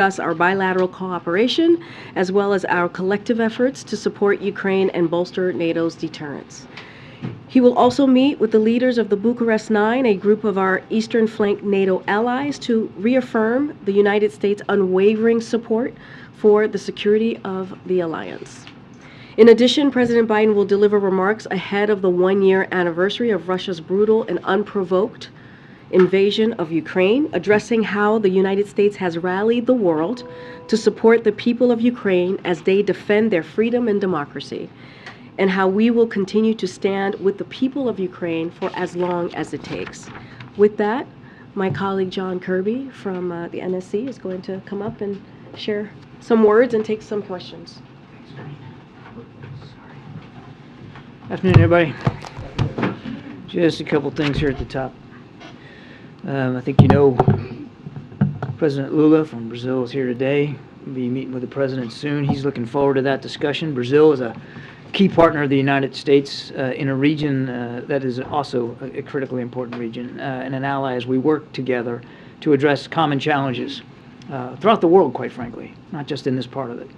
discuss our bilateral cooperation as well as our collective efforts to support Ukraine and bolster NATO's deterrence. He will also meet with the leaders of the Bucharest Nine, a group of our Eastern Flank NATO allies, to reaffirm the United States' unwavering support for the security of the alliance. In addition, President Biden will deliver remarks ahead of the one-year anniversary of Russia's brutal and unprovoked invasion of Ukraine, addressing how the United States has rallied the world to support the people of Ukraine as they defend their freedom and democracy, and how we will continue to stand with the people of Ukraine for as long as it takes. With that, my colleague John Kirby from the NSC is going to come up and share some words and take some questions. Afternoon, everybody. Just a couple things here at the top. I think you know President Lula from Brazil is here today. We'll be meeting with the president soon. He's looking forward to that discussion. Brazil is a key partner of the United States in a region that is also a critically important region and an ally as we work together to address common challenges throughout the world, quite frankly, not just in this part of it.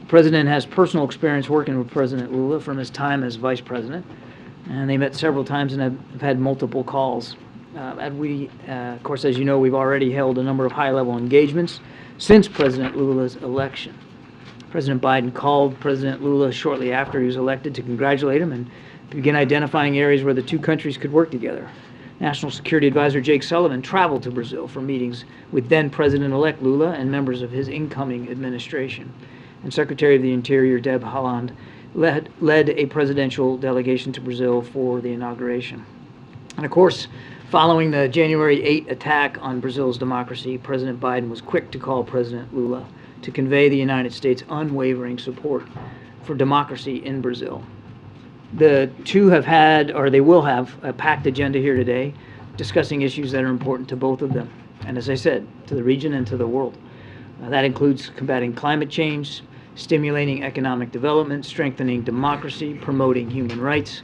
The president has personal experience working with President Lula from his time as vice president, and they met several times and have had multiple calls. Of course, as you know, we've already held a number of high-level engagements since President Lula's election. President Biden called President Lula shortly after he was elected to congratulate him and begin identifying areas where the two countries could work together. National Security Advisor Jake Sullivan traveled to Brazil for meetings with then-President-elect Lula and members of his incoming administration. And Secretary of the Interior Deb Haaland led a presidential delegation to Brazil for the inauguration. And of course, following the January 8 attack on Brazil's democracy, President Biden was quick to call President Lula to convey the United States' unwavering support for democracy in Brazil. The two have had, or they will have, a packed agenda here today, discussing issues that are important to both of them, and as I said, to the region and to the world. That includes combating climate change, stimulating economic development, strengthening democracy, promoting human rights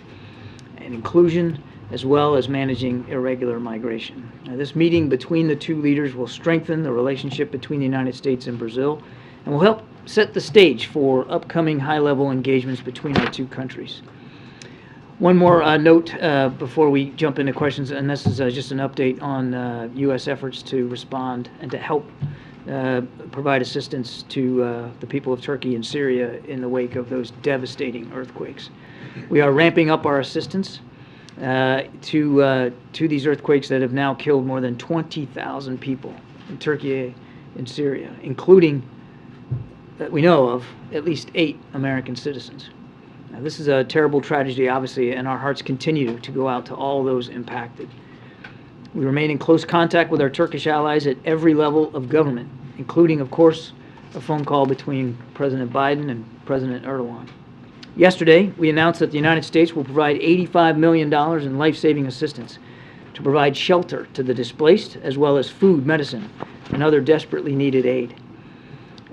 and inclusion, as well as managing irregular migration. Now, this meeting between the two leaders will strengthen the relationship between the United States and Brazil and will help set the stage for upcoming high-level engagements between our two countries. One more note before we jump into questions, and this is just an update on U.S. efforts to respond and to help provide assistance to the people of Turkey and Syria in the wake of those devastating earthquakes. We are ramping up our assistance to these earthquakes that have now killed more than 20,000 people in Turkey and Syria, including, that we know of, at least 8 American citizens. Now, this is a terrible tragedy, obviously, and our hearts continue to go out to all those impacted. We remain in close contact with our Turkish allies at every level of government, including, of course, a phone call between President Biden and President Erdogan. Yesterday, we announced that the United States will provide $85 million in life-saving assistance to provide shelter to the displaced, as well as food, medicine, and other desperately needed aid.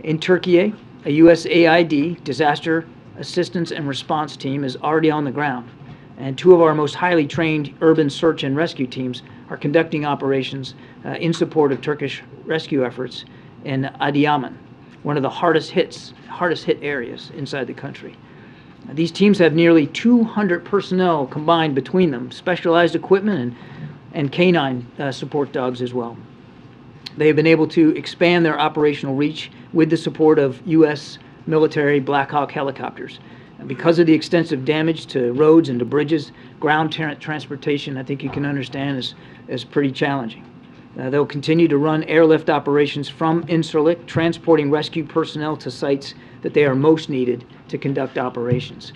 In Turkey, a USAID disaster assistance and response team is already on the ground, and 2 of our most highly trained urban search and rescue teams are conducting operations in support of Turkish rescue efforts in Adıyaman, one of the hardest hit areas inside the country. These teams have nearly 200 personnel combined between them, specialized equipment and canine support dogs as well. They have been able to expand their operational reach with the support of U.S. military Black Hawk helicopters. And because of the extensive damage to roads and to bridges, ground transportation, I think you can understand, is pretty challenging. They'll continue to run airlift operations from Incirlik, transporting rescue personnel to sites that they are most needed to conduct operations.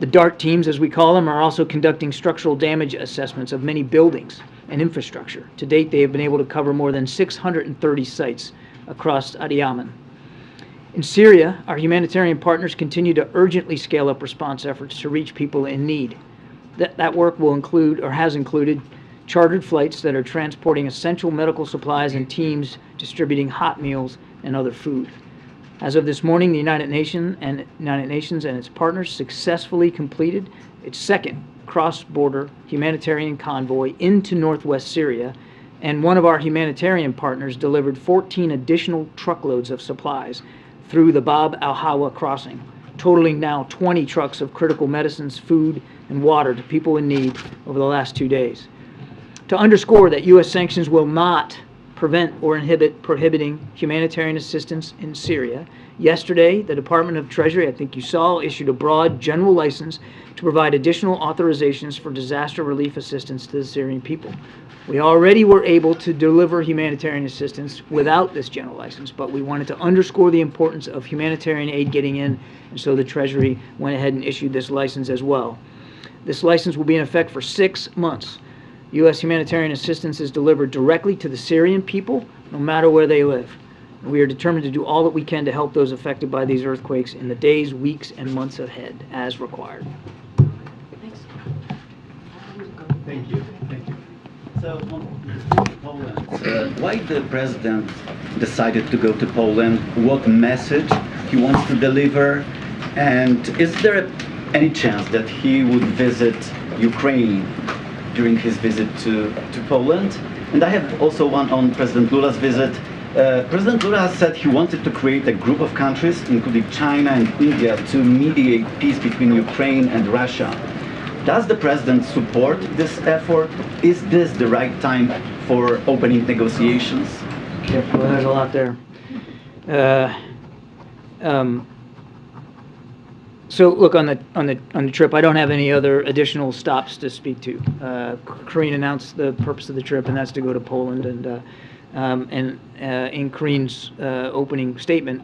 The DART teams, as we call them, are also conducting structural damage assessments of many buildings and infrastructure. To date, they have been able to cover more than 630 sites across Adıyaman. In Syria, our humanitarian partners continue to urgently scale up response efforts to reach people in need. That work will include, or has included, chartered flights that are transporting essential medical supplies and teams distributing hot meals and other food. As of this morning, the United Nations and its partners successfully completed its second cross-border humanitarian convoy into northwest Syria And one of our humanitarian partners delivered 14 additional truckloads of supplies through the Bab al-Hawa crossing, totaling now 20 trucks of critical medicines, food, and water to people in need over the last 2 days. To underscore that U.S. sanctions will not prevent or inhibit prohibiting humanitarian assistance in Syria, yesterday the Department of Treasury, I think you saw, issued a broad general license to provide additional authorizations for disaster relief assistance to the Syrian people. We already were able to deliver humanitarian assistance without this general license, but we wanted to underscore the importance of humanitarian aid getting in, and so the Treasury went ahead and issued this license as well. This license will be in effect for 6 months. U.S. humanitarian assistance is delivered directly to the Syrian people, no matter where they live. We are determined to do all that we can to help those affected by these earthquakes in the days, weeks, and months ahead, as required. Thank you. Thank you. So, Poland. Why the president decided to go to Poland? What message he wants to deliver? And is there any chance that he would visit Ukraine during his visit to Poland? And I have also one on President Lula's visit. President Lula has said he wanted to create a group of countries, including China and India, to mediate peace between Ukraine and Russia. Does the president support this effort? Is this the right time for opening negotiations? Yeah, well, there's a lot there. So look, on the trip, I don't have any other additional stops to speak to. Karine announced the purpose of the trip, and that's to go to Poland. And in Karine's opening statement,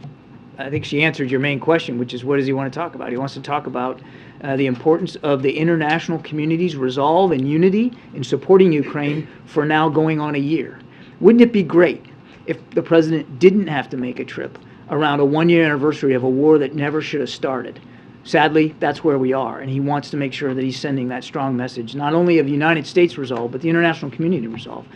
I think she answered your main question, which is what does he want to talk about? He wants to talk about the importance of the international community's resolve and unity in supporting Ukraine for now going on a year. Wouldn't it be great if the president didn't have to make a trip around a one-year anniversary of a war that never should have started? Sadly, that's where we are, and he wants to make sure that he's sending that strong message, not only of the United States resolve, but the international community resolve.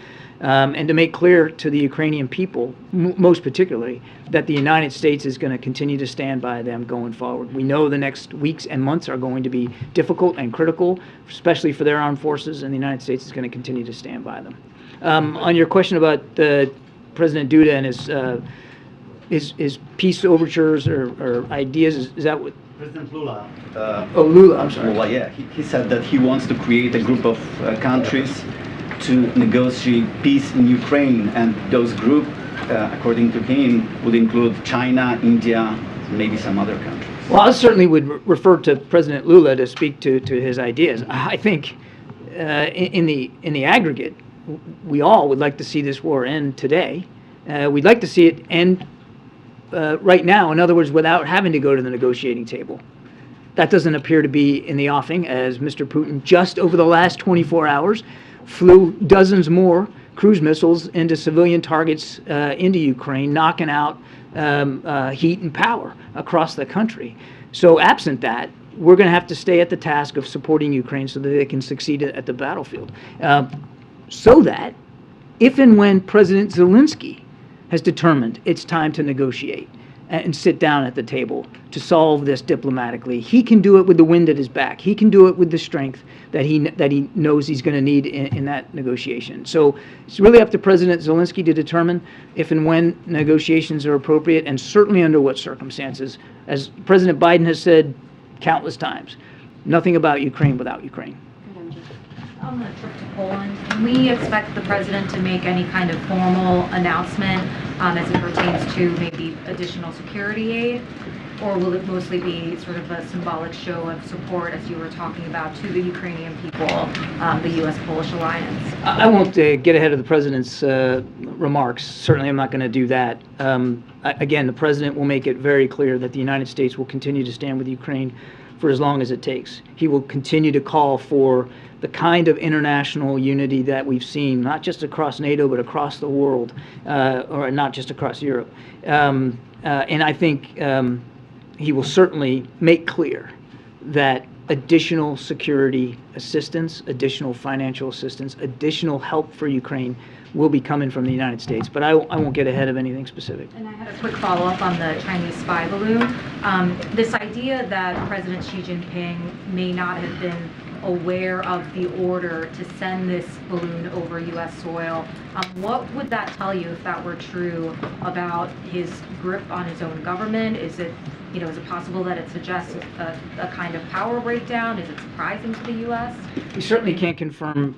And to make clear to the Ukrainian people, most particularly, that the United States is going to continue to stand by them going forward. We know the next weeks and months are going to be difficult and critical, especially for their armed forces, and the United States is going to continue to stand by them. On your question about President Duda and his peace overtures or ideas, is that what? President Lula. Lula, I'm sorry. Lula, yeah. He said that he wants to create a group of countries to negotiate peace in Ukraine, and those groups, according to him, would include China, India, maybe some other countries. Well, I certainly would refer to President Lula to speak to his ideas. I think in the aggregate, we all would like to see this war end today. We'd like to see it end right now, in other words, without having to go to the negotiating table. That doesn't appear to be in the offing, as Mr. Putin just over the last 24 hours flew dozens more cruise missiles into civilian targets into Ukraine, knocking out heat and power across the country. So absent that, we're going to have to stay at the task of supporting Ukraine so that they can succeed at the battlefield. So that if and when President Zelensky has determined it's time to negotiate and sit down at the table to solve this diplomatically, he can do it with the wind at his back. He can do it with the strength that he knows he's going to need in that negotiation. So it's really up to President Zelensky to determine if and when negotiations are appropriate, and certainly under what circumstances. As President Biden has said countless times, nothing about Ukraine without Ukraine. On the trip to Poland, can we expect the president to make any kind of formal announcement as it pertains to maybe additional security aid? Or will it mostly be sort of a symbolic show of support, as you were talking about, to the Ukrainian people, the U.S.-Polish alliance? I won't get ahead of the president's remarks. Certainly I'm not going to do that. Again, the president will make it very clear that the United States will continue to stand with Ukraine for as long as it takes. He will continue to call for the kind of international unity that we've seen, not just across NATO, but across the world, or not just across Europe. And I think he will certainly make clear that additional security assistance, additional financial assistance, additional help for Ukraine will be coming from the United States. But I won't get ahead of anything specific. And I had a quick follow-up on the Chinese spy balloon. This idea that President Xi Jinping may not have been aware of the order to send this balloon over U.S. soil. What would that tell you if that were true about his grip on his own government? Is it possible that it suggests a kind of power breakdown? Is it surprising to the U.S.? We certainly can't confirm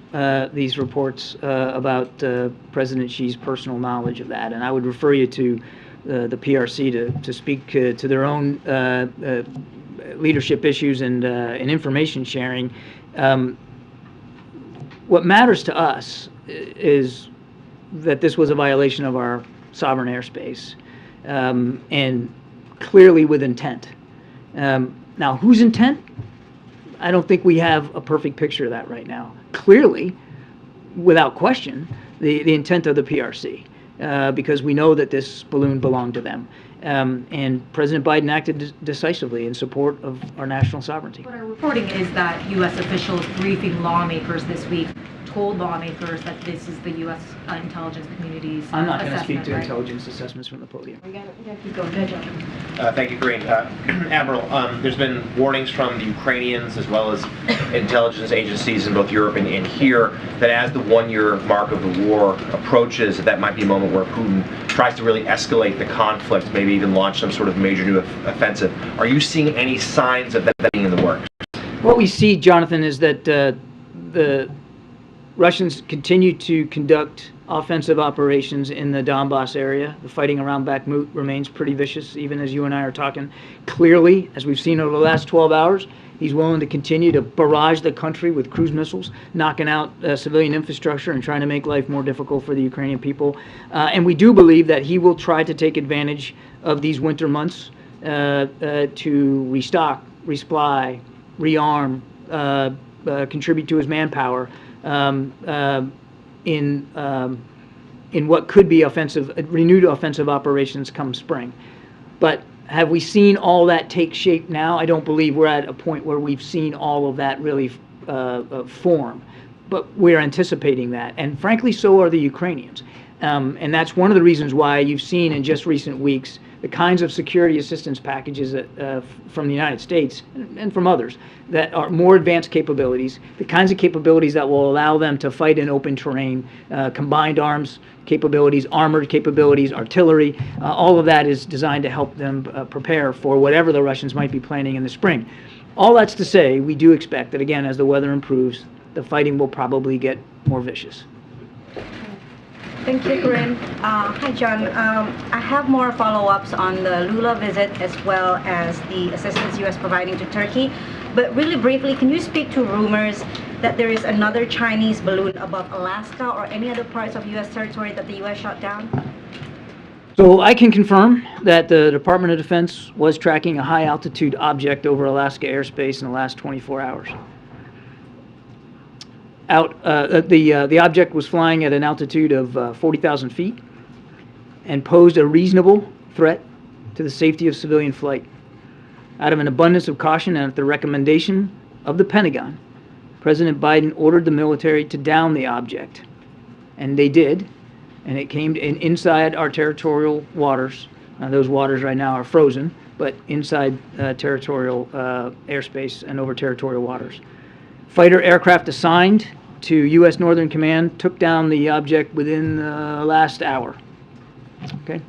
these reports about President Xi's personal knowledge of that, and I would refer you to the PRC to speak to their own leadership issues and information sharing. What matters to us is that this was a violation of our sovereign airspace, and clearly with intent. Now, whose intent? I don't think we have a perfect picture of that right now. Clearly, without question, the intent of the PRC, because we know that this balloon belonged to them. And President Biden acted decisively in support of our national sovereignty. What our reporting is that U.S. officials briefing lawmakers this week told lawmakers that this is the U.S. Intelligence community's I'm not going to speak assessment, to right? intelligence assessments from the podium. We gotta keep going. Go ahead, John. Thank you, Karine. Admiral, there's been warnings from the Ukrainians as well as intelligence agencies in both Europe and here that as the one-year mark of the war approaches, that might be a moment where Putin tries to really escalate the conflict, maybe even launch some sort of major new offensive. Are you seeing any signs of that being in the works? What we see, Jonathan, is that the Russians continue to conduct offensive operations in the Donbass area. The fighting around Bakhmut remains pretty vicious, even as you and I are talking. Clearly, as we've seen over the last 12 hours, he's willing to continue to barrage the country with cruise missiles, knocking out civilian infrastructure and trying to make life more difficult for the Ukrainian people. And we do believe that he will try to take advantage of these winter months to restock, resupply, rearm, contribute to his manpower in what could be renewed offensive operations come spring. But have we seen all that take shape now? I don't believe we're at a point where we've seen all of that really form. But we're anticipating that. And frankly, so are the Ukrainians. And that's one of the reasons why you've seen in just recent weeks the kinds of security assistance packages that, from the United States and from others that are more advanced capabilities, the kinds of capabilities that will allow them to fight in open terrain, combined arms capabilities, armored capabilities, artillery, all of that is designed to help them prepare for whatever the Russians might be planning in the spring. All that's to say, we do expect that, again, as the weather improves, the fighting will probably get more vicious. Thank you, Karine. Hi, John. I have more follow-ups on the Lula visit as well as the assistance U.S. providing to Turkey. But really briefly, can you speak to rumors that there is another Chinese balloon above Alaska or any other parts of U.S. territory that the U.S. shot down? So I can confirm that the Department of Defense was tracking a high-altitude object over Alaska airspace in the last 24 hours. The object was flying at an altitude of 40,000 feet and posed a reasonable threat to the safety of civilian flight. Out of an abundance of caution and at the recommendation of the Pentagon, President Biden ordered the military to down the object. And they did, and it came inside our territorial waters. Those waters right now are frozen, but inside territorial airspace and over territorial waters. Fighter aircraft assigned to U.S. Northern Command took down the object within the last hour. Okay.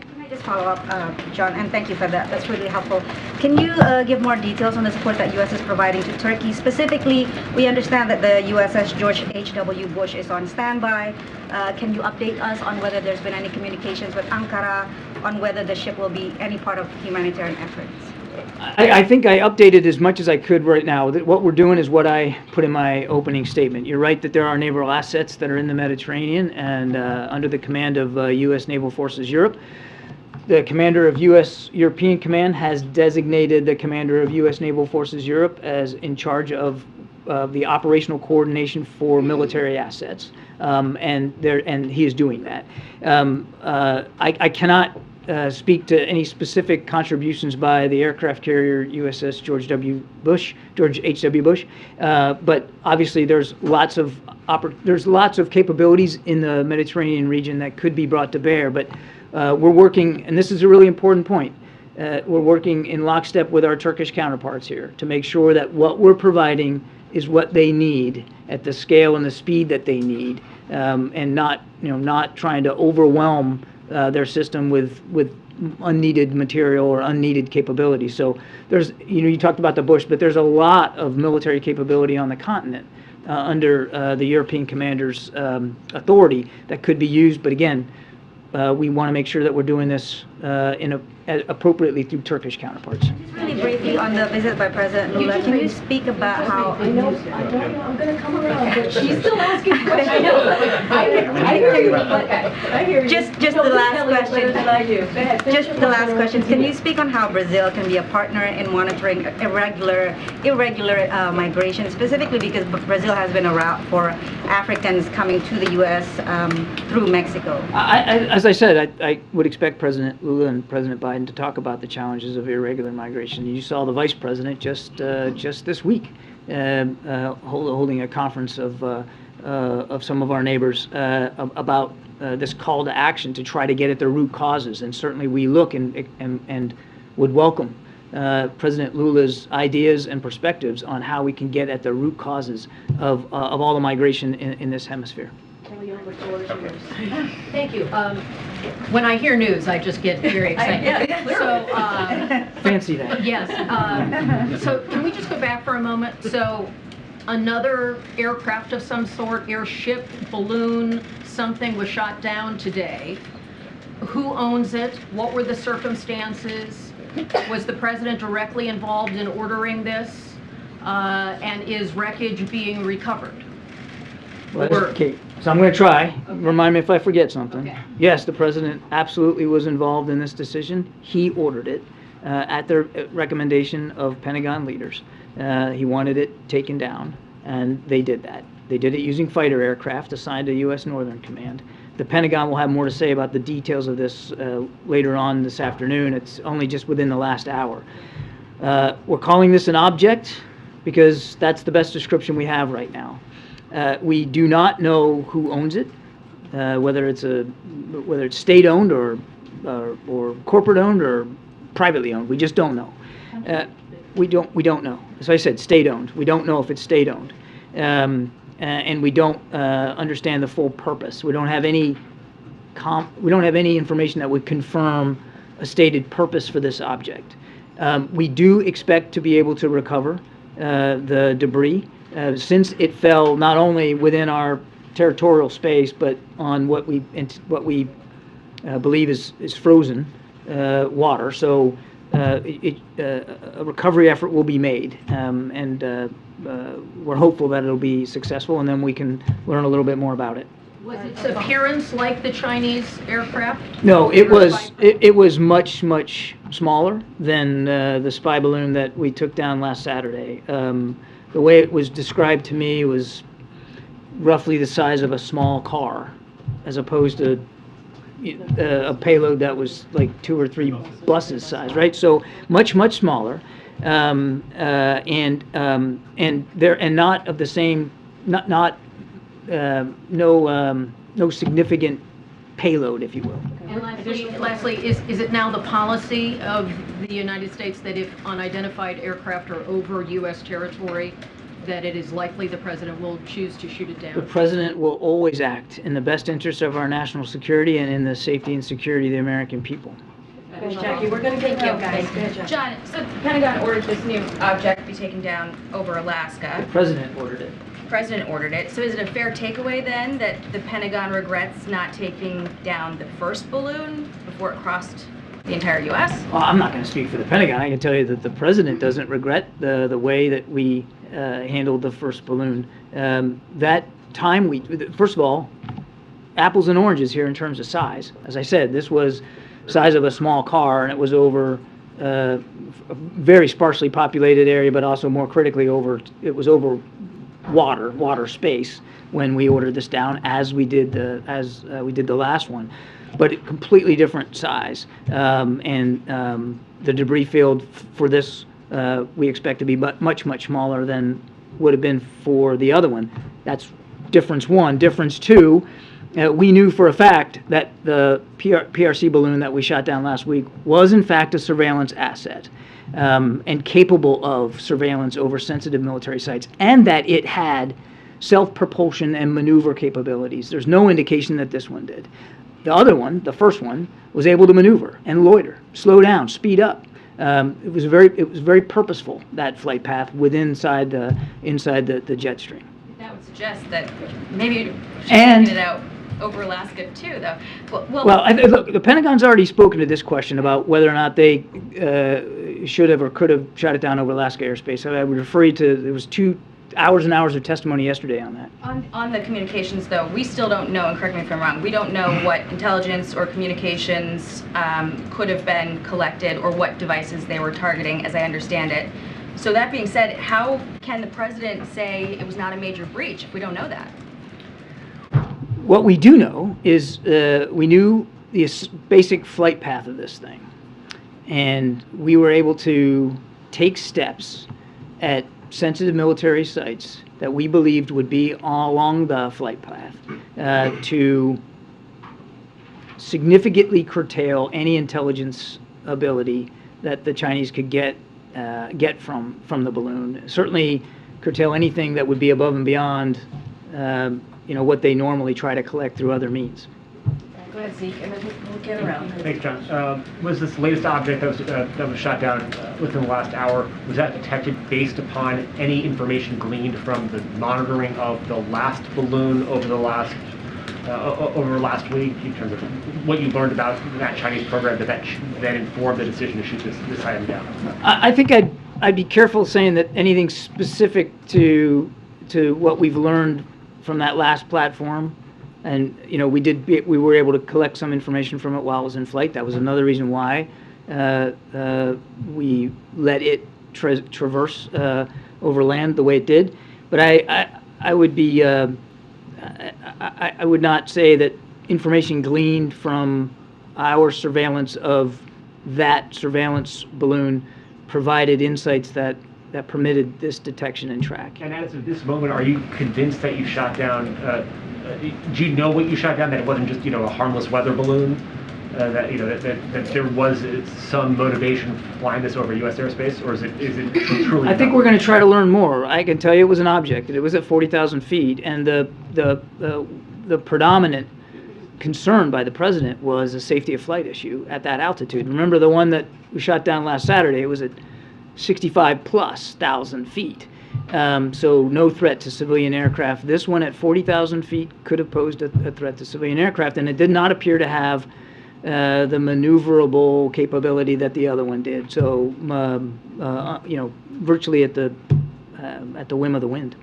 Can I just follow up, John, and thank you for that. That's really helpful. Can you give more details on the support that U.S. is providing to Turkey? Specifically, we understand that the USS George H.W. Bush is on standby. Can you update us on whether there's been any communications with Ankara on whether the ship will be any part of humanitarian efforts? I think I updated as much as I could right now. What we're doing is what I put in my opening statement. You're right that there are naval assets that are in the Mediterranean and under the command of U.S. Naval Forces Europe. The commander of U.S. European Command has designated the commander of U.S. Naval Forces Europe as in charge of the operational coordination for military assets, and he is doing that. I cannot speak to any specific contributions by the aircraft carrier USS George H.W. Bush, but obviously there's lots of capabilities in the Mediterranean region that could be brought to bear. But we're working, and this is a really important point. we're working in lockstep with our Turkish counterparts here to make sure that what we're providing is what they need at the scale and the speed that they need, and not trying to overwhelm their system with unneeded material or unneeded capability. So there's, you talked about the Bush, but there's a lot of military capability on the continent under the European commander's authority that could be used. But again, we want to make sure that we're doing this appropriapely through Turkish counterparts. Just really briefly on the visit by President Lula, can you speak about how... I know, I'm going to come around, but she's still asking questions. I hear you. I hear you. Just the last question. Than I do. Go ahead. Just the last question. Can you speak on how Brazil can be a partner in monitoring irregular migration, specifically because Brazil has been a route for Africans coming to the U.S. Through Mexico? As I said, I would expect President Lula and President Biden to talk about the challenges of irregular migration. You saw the Vice President just this week holding a conference of some of our neighbors about this call to action to try to get at the root causes. And certainly we look and would welcome President Lula's ideas and perspectives on how we can get at the root causes of all the migration in this hemisphere. Thank you. When I hear news, I just get very excited. Fancy that. Yes. So can we just go back for a moment? So another aircraft of some sort, airship, balloon, something was shot down today. Who owns it? What were the circumstances? Was the president directly involved in ordering this? And is wreckage being recovered? Okay, so I'm going to try. Remind me if I forget something. Okay. Yes, the president absolutely was involved in this decision. He ordered it at the recommendation of Pentagon leaders. He wanted it taken down, and they did that. They did it using fighter aircraft assigned to U.S. Northern Command. The Pentagon will have more to say about the details of this later on this afternoon. It's only just within the last hour. We're calling this an object because that's the best description we have right now. We do not know who owns it, whether it's state-owned or corporate-owned or privately owned. We just don't know. We don't know. As I said, state-owned. We don't know if it's state-owned, and we don't understand the full purpose. We don't have any information that would confirm a stated purpose for this object. We do expect to be able to recover the debris. Since it fell not only within our territorial space, but on what we believe is frozen water, so a recovery effort will be made, and we're hopeful that it'll be successful, and then we can learn a little bit more about it. Was its appearance like the Chinese aircraft? No, it was much smaller than the spy balloon that we took down last Saturday. The way it was described to me was roughly the size of a small car, as opposed to a payload that was like 2 or 3 buses size, right? So much smaller, and not of the same, no significant payload, if you will. And lastly, is it now the policy of the United States that if unidentified aircraft are over U.S. territory, that it is likely the president will choose to shoot it down? The president will always act in the best interest of our national security and in the safety and security of the American people. Jackie, we're going to get you guys. John, so the Pentagon ordered this new object to be taken down over Alaska. The president ordered it. The president ordered it. So is it a fair takeaway then that the Pentagon regrets not taking down the first balloon before it crossed the entire U.S.? Well, I'm not going to speak for the Pentagon. I can tell you that the president doesn't regret the way that we handled the first balloon. That time first of all, apples and oranges here in terms of size. As I said, this was size of a small car, and it was over a very sparsely populated area, but also more critically it was over water space when we ordered this down, as we did the last one, but completely different size, and the debris field for this we expect to be much smaller than would have been for the other one. That's difference one. Difference two, we knew for a fact that the PRC balloon that we shot down last week was in fact a surveillance asset and capable of surveillance over sensitive military sites, and that it had self-propulsion and maneuver capabilities. There's no indication that this one did. The other one, the first one, was able to maneuver and loiter, slow down, speed up. It was very purposeful, that flight path inside the jet stream. That would suggest that maybe she's And- taking it out over Alaska too, though. Well, look, the Pentagon's already spoken to this question about whether or not they should have or could have shot it down over Alaska airspace. I would refer you to, there was 2 hours and hours of testimony yesterday on that. On the communications, though, we still don't know, and correct me if I'm wrong, we don't know what intelligence or communications could have been collected or what devices they were targeting, as I understand it. So that being said, how can the president say it was not a major breach if we don't know that? What we do know is we knew the basic flight path of this thing, and we were able to take steps at sensitive military sites that we believed would be along the flight path to significantly curtail any intelligence ability that the Chinese could get from the balloon. Certainly curtail anything that would be above and beyond what they normally try to collect through other means. Go ahead, Zeke, and then we'll get around. Thanks, John. Was this latest object that was shot down within the last hour, was that detected based upon any information gleaned from the monitoring of the last balloon over last week, in terms of what you learned about that Chinese program that informed the decision to shoot this item down? I think I'd be careful saying that anything specific to what we've learned from that last platform. And we were able to collect some information from it while it was in flight. That was another reason why we let it traverse over land the way it did. But I would be I would not say that information gleaned from our surveillance of that surveillance balloon provided insights that permitted this detection and track. And as of this moment, are you convinced that you shot down? Do you know what you shot down? That it wasn't just a harmless weather balloon. That there was some motivation flying this over U.S. airspace, or is it truly? I think we're going to try to learn more. I can tell you it was an object. It was at 40,000 feet, and the predominant concern by the president was a safety of flight issue at that altitude. Remember the one that we shot down last Saturday? It was at 65,000+ feet. So no threat to civilian aircraft. This one at 40,000 feet could have posed a threat to civilian aircraft, and it did not appear to have the maneuverable capability that the other one did. So, virtually at the whim of the wind.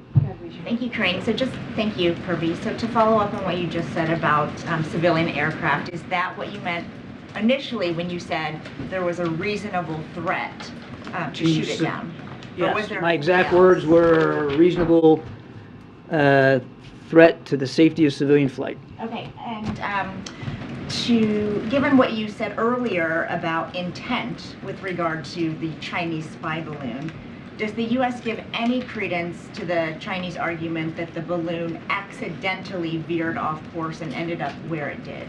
Thank you, Karine. So just thank you, Purvi. So to follow up on what you just said about civilian aircraft, is that what you meant initially when you said there was a reasonable threat to shoot it down? Yes, my exact words were reasonable threat to the safety of civilian flight. Okay, and given what you said earlier about intent with regard to the Chinese spy balloon, does the U.S. give any credence to the Chinese argument that the balloon accidentally veered off course and ended up where it did?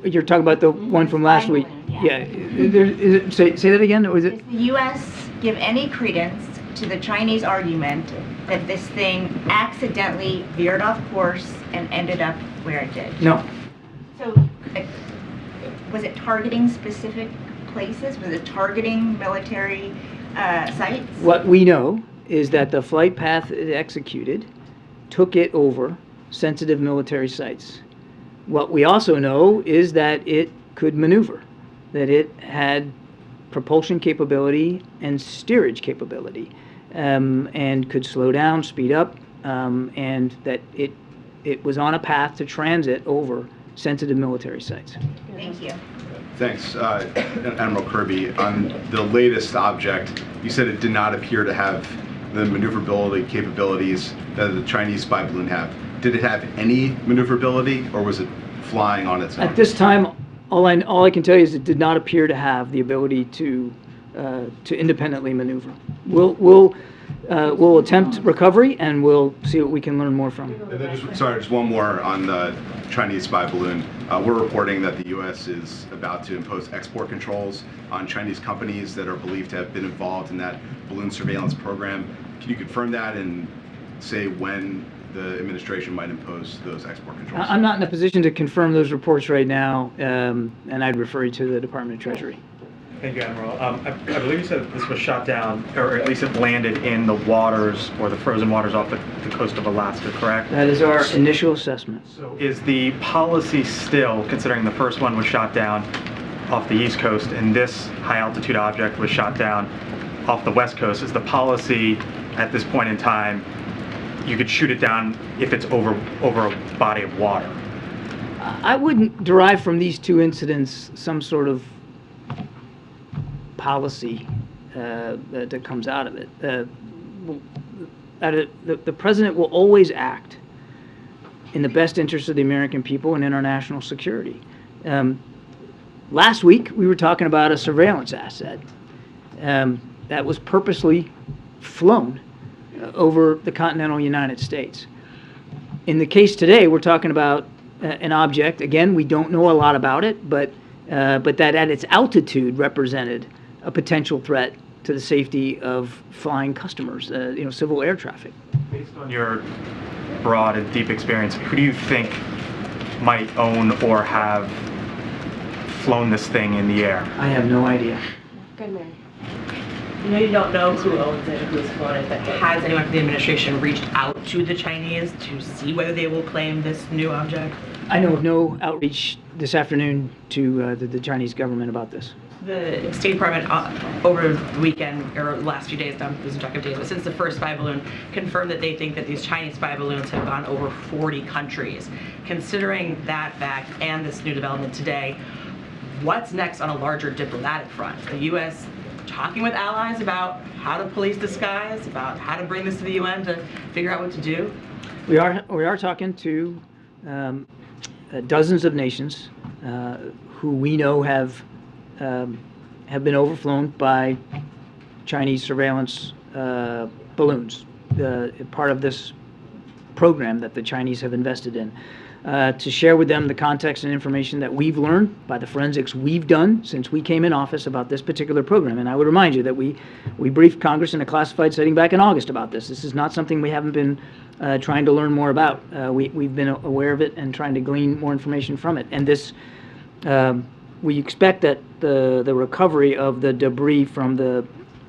You're talking about the one from last week? Yeah. Say that again, or is it? Does the U.S. give any credence to the Chinese argument that this thing accidentally veered off course and ended up where it did? No. So, was it targeting specific places? Was it targeting military sites? What we know is that the flight path it executed took it over sensitive military sites. What we also know is that it could maneuver, that it had propulsion capability and steerage capability, and could slow down, speed up, and that it was on a path to transit over sensitive military sites. Thank you. Thanks. Admiral Kirby, on the latest object, you said it did not appear to have the maneuverability capabilities that the Chinese spy balloon have. Did it have any maneuverability, or was it flying on its own? At this time, all I can tell you is it did not appear to have the ability to independently maneuver. we'll attempt recovery, and we'll see what we can learn more from. And then just one more on the Chinese spy balloon. We're reporting that the U.S. is about to impose export controls on Chinese companies that are believed to have been involved in that balloon surveillance program. Can you confirm that and say when the administration might impose those export controls? I'm not in a position to confirm those reports right now, and I'd refer you to the Department of Treasury. Thank you, Admiral. I believe you said this was shot down, or at least it landed in the waters, or the frozen waters off the coast of Alaska, correct? That is our initial assessment. So is the policy still, considering the first one was shot down off the East Coast and this high-altitude object was shot down off the West Coast, is the policy at this point in time you could shoot it down if it's over a body of water? I wouldn't derive from these two incidents some sort of policy that comes out of it. The president will always act in the best interest of the American people and international security. Last week, we were talking about a surveillance asset that was purposely flown over the continental United States. In the case today, we're talking about an object. Again, we don't know a lot about it, but that at its altitude represented a potential threat to the safety of flying customers, civil air traffic. Based on your broad and deep experience, who do you think might own or have flown this thing in the air? I have no idea. Good, Mary. You know, you don't know who owns it, who's flown it, but has anyone from the administration reached out to the Chinese to see whether they will claim this new object? I know of no outreach this afternoon to the Chinese government about this. The State Department over the weekend, or last few days, I'm losing track of days, but since the first spy balloon, confirmed that they think that these Chinese spy balloons have gone over 40 countries. Considering that fact and this new development today, what's next on a larger diplomatic front? The U.S. talking with allies about how to police the skies, about how to bring this to the UN to figure out what to do? We are talking to dozens of nations who we know have been overflown by Chinese surveillance balloons, part of this program that the Chinese have invested in, to share with them the context and information that we've learned by the forensics we've done since we came in office about this particular program. And I would remind you that we briefed Congress in a classified setting back in August about this. This is not something we haven't been trying to learn more about. We've been aware of it and trying to glean more information from it. And this, we expect that the recovery of the debris from the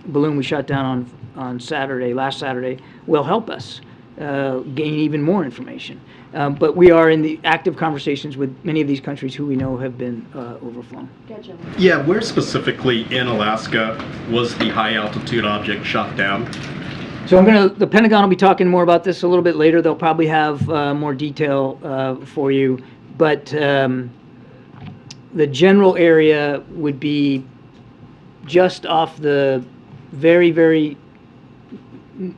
balloon we shot down on last Saturday, will help us gain even more information. But we are in the active conversations with many of these countries who we know have been overflown. Gotcha. Yeah, where specifically in Alaska was the high altitude object shot down? So the Pentagon will be talking more about this a little bit later. They'll probably have more detail for you. But the general area would be just off the very, very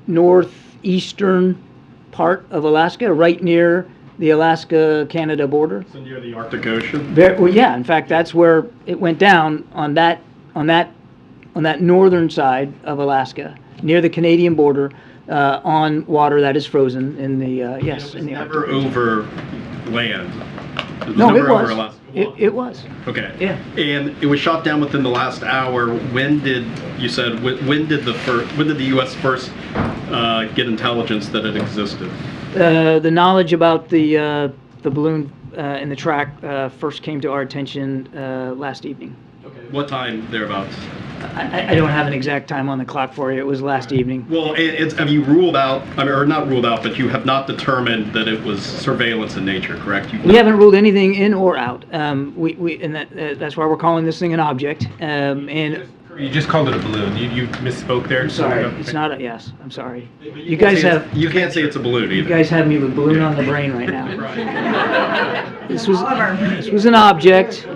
northeastern part of Alaska, right near the Alaska-Canada border. So near the Arctic Ocean? Well, yeah. In fact, that's where it went down on that northern side of Alaska, near the Canadian border, on water that is frozen in the yes. In the never over land. No, it was. It was. Okay. Yeah. And it was shot down within the last hour. When did the U.S. first get intelligence that it existed? The knowledge about the balloon and the track first came to our attention last evening. Okay. What time thereabouts? I don't have an exact time on the clock for you. It was last evening. Well, have you ruled out, or not ruled out, but you have not determined that it was surveillance in nature, correct? We haven't ruled anything in or out. And that's why we're calling this thing an object. You just called it a balloon. You misspoke there. I'm sorry. It's not a, yes, I'm sorry. You guys have... You can't say it's a balloon either. You guys have me with balloon on the brain right now. Right. This was an object.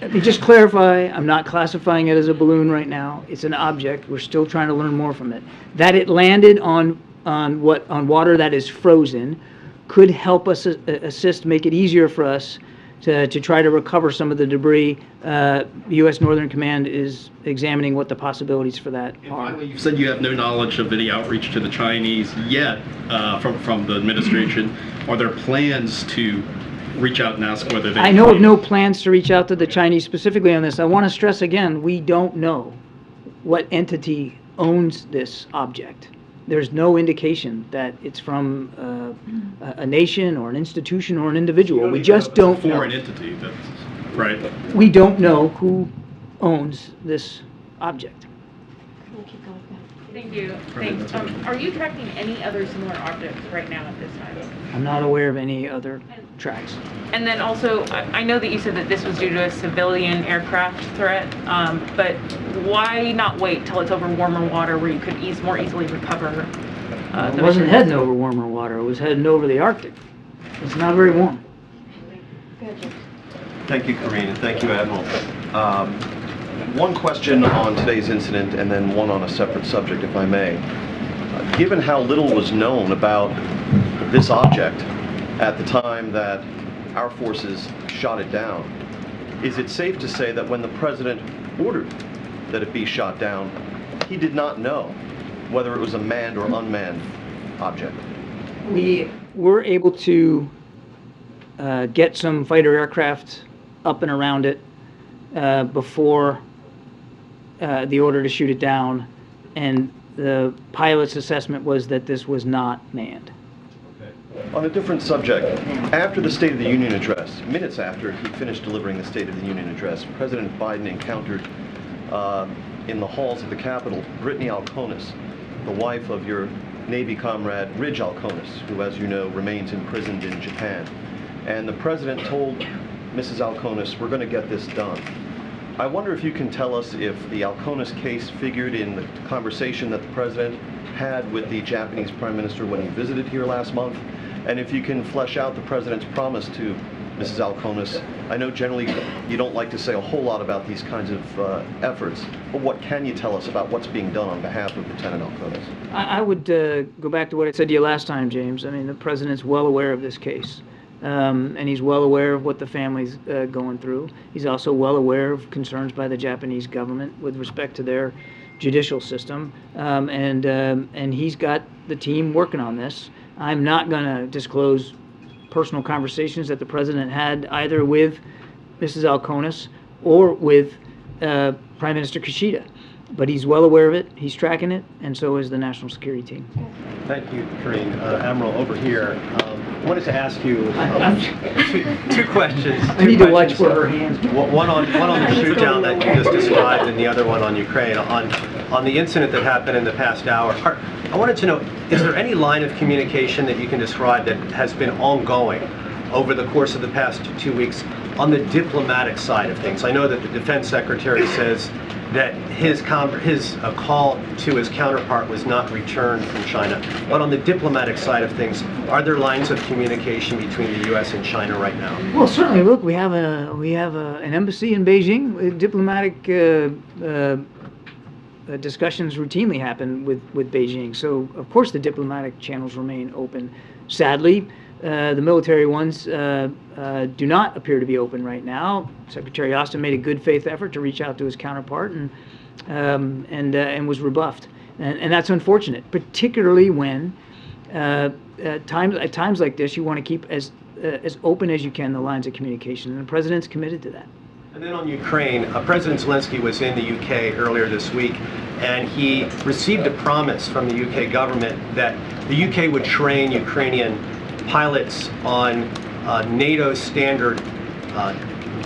Let me just clarify, I'm not classifying it as a balloon right now. It's an object. We're still trying to learn more from it. That it landed on water that is frozen could help us assist, make it easier for us to try to recover some of the debris. U.S. Northern Command is examining what the possibilities for that are. Finally, you said you have no knowledge of any outreach to the Chinese yet from the administration. Are there plans to reach out and ask whether they... I know of no plans to reach out to the Chinese specifically on this. I want to stress again, we don't know what entity owns this object. There's no indication that it's from a nation or an institution or an individual. We just don't know. Foreign entity, that's right. We don't know who owns this object. Thank you. Thanks. Are you tracking any other similar objects right now at this time? I'm not aware of any other tracks. And then also, I know that you said that this was due to a civilian aircraft threat, but why not wait till it's over warmer water where you could more easily recover It the wasn't materials? heading over warmer water. It was heading over the Arctic. It's not very warm. Thank you, Karine, and thank you, Admiral. One question on today's incident and then one on a separate subject, if I may. Given how little was known about this object at the time that our forces shot it down, is it safe to say that when the President ordered that it be shot down, he did not know whether it was a manned or unmanned object? We were able to get some fighter aircraft up and around it before the order to shoot it down, and the pilot's assessment was that this was not manned. On a different subject, after the State of the Union address, minutes after he finished delivering the State of the Union address, President Biden encountered in the halls of the Capitol Brittany Alconis, the wife of your Navy comrade Ridge Alconis, who, as you know, remains imprisoned in Japan. And the President told Mrs. Alconis, "We're going to get this done." I wonder if you can tell us if the Alconis case figured in the conversation that the President had with the Japanese Prime Minister when he visited here last month, and if you can flesh out the President's promise to Mrs. Alconis. I know generally you don't like to say a whole lot about these kinds of efforts, but what can you tell us about what's being done on behalf of Lieutenant Alconis? I would go back to what I said to you last time, James. I mean, the President's well aware of this case. And he's well aware of what the family's going through. He's also well aware of concerns by the Japanese government with respect to their judicial system, and he's got the team working on this. I'm not going to disclose personal conversations that the President had either with Mrs. Alconis or with Prime Minister Kishida, but he's well aware of it, he's tracking it, and so is the National Security Team. Thank you, Karine. Admiral, over here, I wanted to ask you two questions. I need to watch for her hands. One on the shoot down that you just described, and the other one on Ukraine. On the incident that happened in the past hour, I wanted to know, is there any line of communication that you can describe that has been ongoing over the course of the past 2 weeks on the diplomatic side of things? I know that the Defense Secretary says that his call to his counterpart was not returned from China. But on the diplomatic side of things, are there lines of communication between the U.S. and China right now? Well, certainly. Look, we have an embassy in Beijing. Diplomatic discussions routinely happen with Beijing. So, of course, the diplomatic channels remain open. Sadly, the military ones do not appear to be open right now. Secretary Austin made a good faith effort to reach out to his counterpart and was rebuffed, and that's unfortunate, particularly when at times like this you want to keep as open as you can the lines of communication, and the President's committed to that. And then on Ukraine, President Zelensky was in the UK earlier this week, and he received a promise from the UK government that the UK would train Ukrainian pilots on NATO standard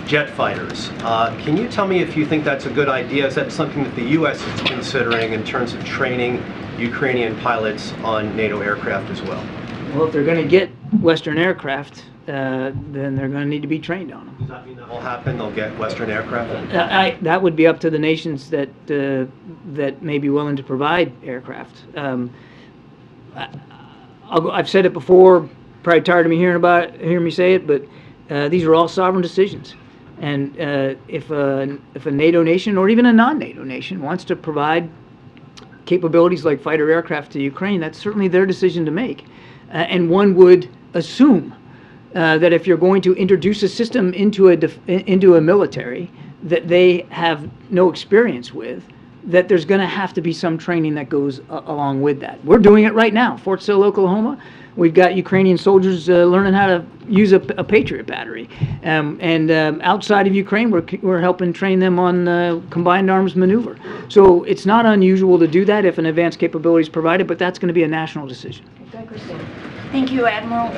jet fighters. Can you tell me if you think that's a good idea? Is that something that the U.S. is considering in terms of training Ukrainian pilots on NATO aircraft as well? Well, if they're going to get Western aircraft, then they're going to need to be trained on them. Does that mean that will happen? They'll get Western aircraft? That would be up to the nations that may be willing to provide aircraft. I've said it before. Probably tired of me hearing me say it, but these are all sovereign decisions. And if a NATO nation or even a non-NATO nation wants to provide capabilities like fighter aircraft to Ukraine, that's certainly their decision to make. And one would assume that if you're going to introduce a system into a military that they have no experience with, that there's going to have to be some training that goes along with that. We're doing it right now. Fort Sill, Oklahoma, we've got Ukrainian soldiers learning how to use a Patriot battery. Outside of Ukraine, we're helping train them on combined arms maneuver. So it's not unusual to do that if an advanced capability is provided, but that's going to be a national decision. Thank you, Admiral.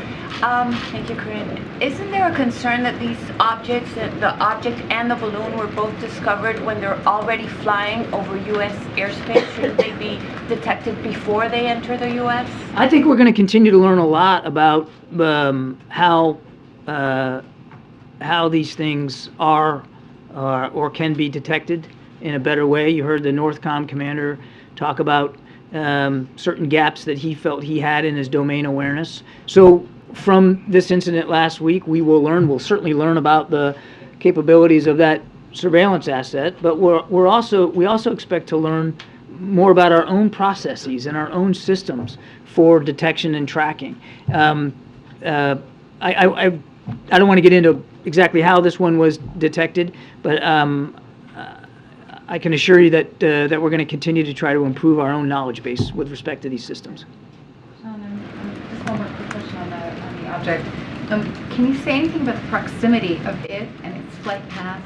Thank you, Karine. Isn't there a concern that these objects, the object and the balloon, were both discovered when they're already flying over U.S. airspace? Shouldn't they be detected before they enter the U.S.? I think we're going to continue to learn a lot about how these things are or can be detected in a better way. You heard the Northcom commander talk about certain gaps that he felt he had in his domain awareness. So from this incident last week, we'll certainly learn about the capabilities of that surveillance asset, but we also expect to learn more about our own processes and our own systems for detection and tracking. I don't want to get into exactly how this one was detected, but I can assure you that that we're going to continue to try to improve our own knowledge base with respect to these systems. Just one more quick question on the object. Can you say anything about the proximity of it and its flight path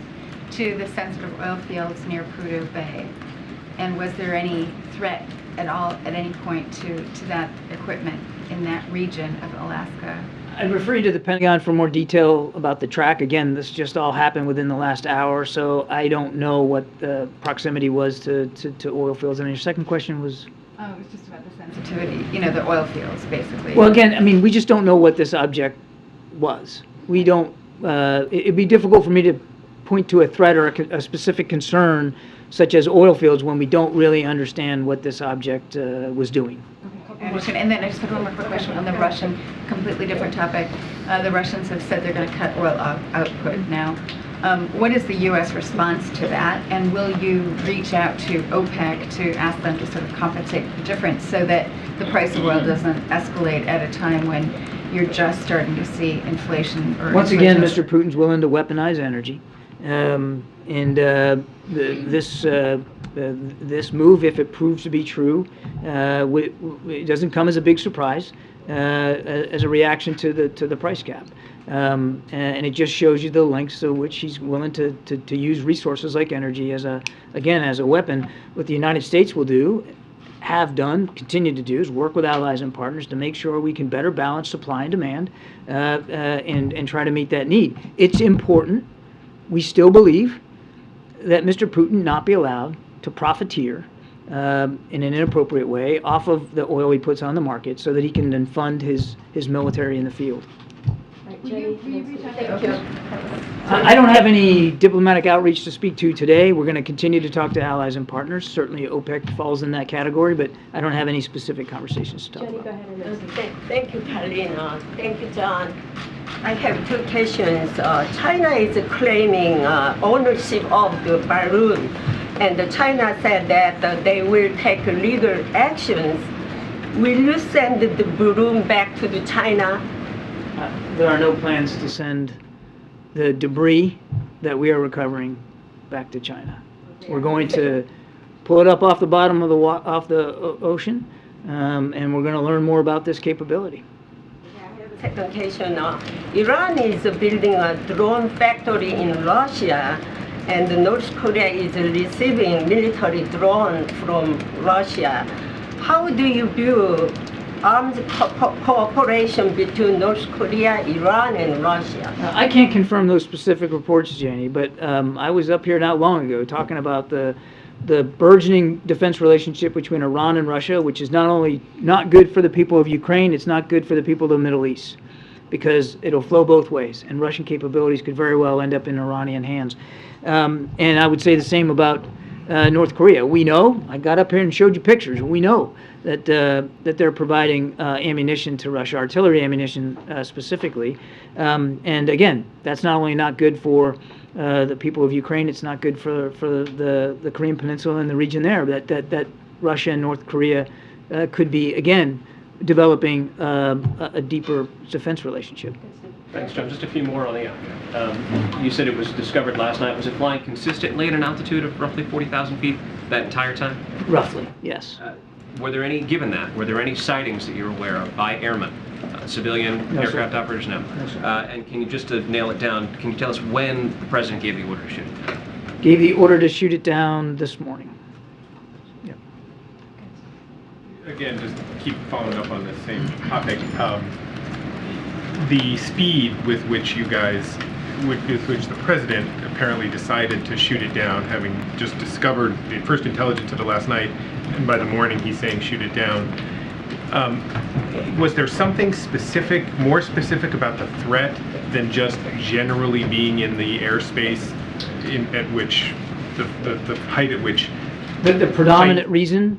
to the sensitive oil fields near Prudhoe Bay? And was there any threat at all at any point to that equipment in that region of Alaska? I'd refer you to the Pentagon for more detail about the track. Again, this just all happened within the last hour, so I don't know what the proximity was to oil fields. And your second question was? Oh, it was just about the sensitivity, the oil fields, basically. Well, again, I mean, we just don't know what this object was. We don't, it'd be difficult for me to point to a threat or a specific concern, such as oil fields, when we don't really understand what this object was doing. I understand. And then I just have one more quick question on the Russian, completely different topic. The Russians have said they're going to cut oil output now. What is the U.S. response to that? And will you reach out to OPEC to ask them to sort of compensate the difference so that the price of oil doesn't escalate at a time when you're just starting to see inflation? Once again, Mr. Putin's willing to weaponize energy. This move, if it proves to be true, it doesn't come as a big surprise as a reaction to the price cap, and it just shows you the lengths to which he's willing to use resources like energy as a weapon. What the United States will do, have done, continue to do, is work with allies and partners to make sure we can better balance supply and demand and try to meet that need. It's important. We still believe that Mr. Putin not be allowed to profiteer in an inappropriate way off of the oil he puts on the market so that he can then fund his military in the field. I don't have any diplomatic outreach to speak to today. We're going to continue to talk to allies and partners. Certainly OPEC falls in that category, but I don't have any specific conversations to talk about. Go ahead. Thank you, Karine. Thank you, John. I have two questions. China is claiming ownership of the balloon, and China said that they will take legal actions. Will you send the balloon back to the China? There are no plans to send the debris that we are recovering back to China. We're going to pull it up off the bottom of the ocean, and we're going to learn more about this capability. Second question, Iran is building a drone factory in Russia, and North Korea is receiving military drone from Russia. How do you view armed cooperation between North Korea, Iran, and Russia? I can't confirm those specific reports, Jenny, but I was up here not long ago talking about the burgeoning defense relationship between Iran and Russia, which is not only not good for the people of Ukraine, it's not good for the people of the Middle East, because it'll flow both ways, and Russian capabilities could very well end up in Iranian hands. And I would say the same about North Korea. We know, I got up here and showed you pictures, we know that they're providing ammunition to Russia, artillery ammunition specifically. And again, that's not only not good for the people of Ukraine, it's not good for the Korean Peninsula and the region there, that Russia and North Korea could be, again, developing a deeper defense relationship. Thanks, John. Just a few more on the object. You said it was discovered last night. Was it flying consistently at an altitude of roughly 40,000 feet that entire time? Roughly, yes. Were there any sightings that you're aware of by airmen, civilian No, aircraft sir. operators? No. No, sir. And can you, just to nail it down, can you tell us when the president gave the order to shoot it? Gave the order to shoot it down this morning. Again, just keep following up on the same topic. The speed with which you guys, with which the president apparently decided to shoot it down, having just discovered the first intelligence of it last night, and by the morning he's saying shoot it down. Was there something specific, more specific about the threat than just generally being in the airspace at which, the height at which The predominant reason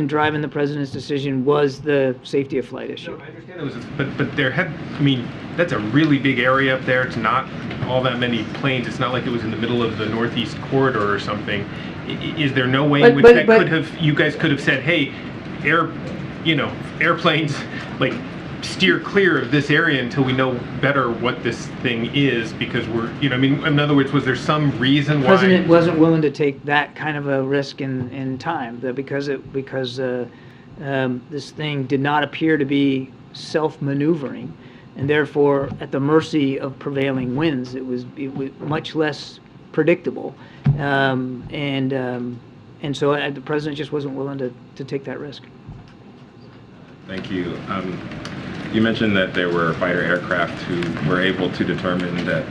driving the president's decision was the safety of flight issue. No, I understand it was, but there had, I mean, that's a really big area up there. It's not all that many planes. It's not like it was in the middle of the Northeast Corridor or something. Is there no way in which you guys could have said, hey, airplanes, like, steer clear of this area until we know better what this thing is, because we're, I mean, in other words, was there some reason why? The president wasn't willing to take that kind of a risk in time, because this thing did not appear to be self-maneuvering, and therefore at the mercy of prevailing winds. It was much less predictable, and so the president just wasn't willing to take that risk. Thank you. You mentioned that there were fighter aircraft who were able to determine that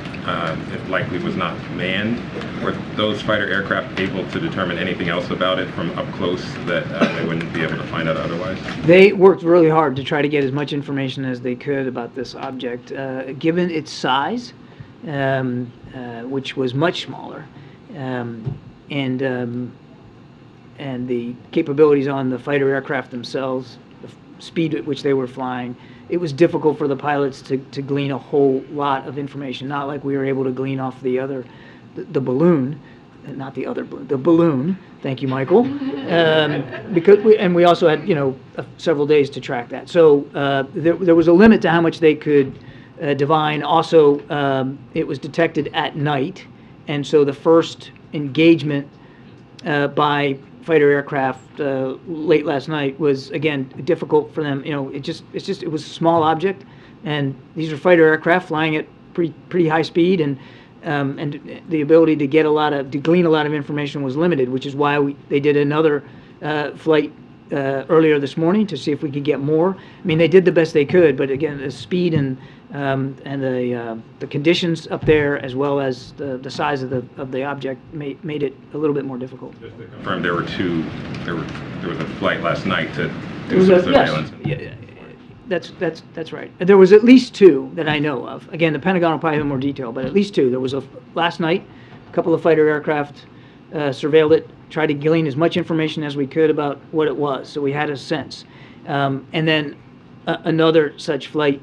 it likely was not manned. Were those fighter aircraft able to determine anything else about it from up close that they wouldn't be able to find out otherwise? They worked really hard to try to get as much information as they could about this object. Given its size, which was much smaller, and the capabilities on the fighter aircraft themselves, the speed at which they were flying, it was difficult for the pilots to glean a whole lot of information. Not like we were able to glean off the balloon, not the other balloon, the balloon. Thank you, Michael. Because we also had several days to track that. So there was a limit to how much they could divine. Also, it was detected at night, and so the first engagement by fighter aircraft late last night was, again, difficult for them. It was a small object, and these are fighter aircraft flying at pretty high speed, and the ability to glean a lot of information was limited, which is why they did another flight earlier this morning to see if we could get more. I mean, they did the best they could, but again, the speed and the conditions up there, as well as the size of the object, made it a little bit more difficult. Just to confirm, there was a flight last night to There do was surveillance. yes, that's right. There was at least two that I know of. Again, the Pentagon will probably have more detail, but at least two. There was last night, a couple of fighter aircraft surveilled it, tried to glean as much information as we could about what it was, so we had a sense. And then another such flight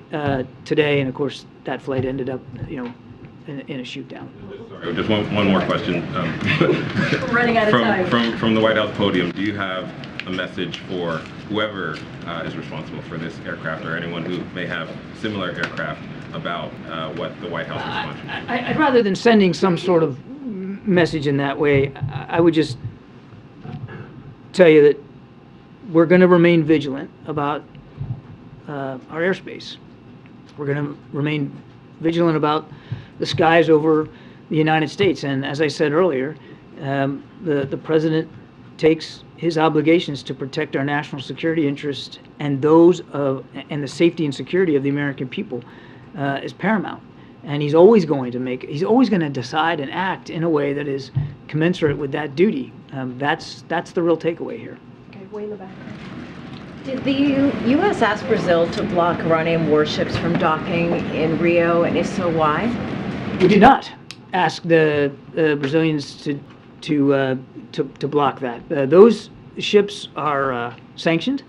today, and of course that flight ended up, in a shoot down. Sorry, just one more question. Running out of time. From the White House podium, do you have a message for whoever is responsible for this aircraft, or anyone who may have similar aircraft, about what the White House is watching? I'd rather than sending some sort of message in that way, I would just tell you that we're going to remain vigilant about our airspace. We're going to remain vigilant about the skies over the United States. And as I said earlier, the president takes his obligations to protect our national security interests and the safety and security of the American people is paramount. And he's always going to decide and act in a way that is commensurate with that duty. That's the real takeaway here. Okay, way in the back. Did the U.S. ask Brazil to block Iranian warships from docking in Rio, and if so, why? We did not ask the Brazilians to block that. Those ships are sanctioned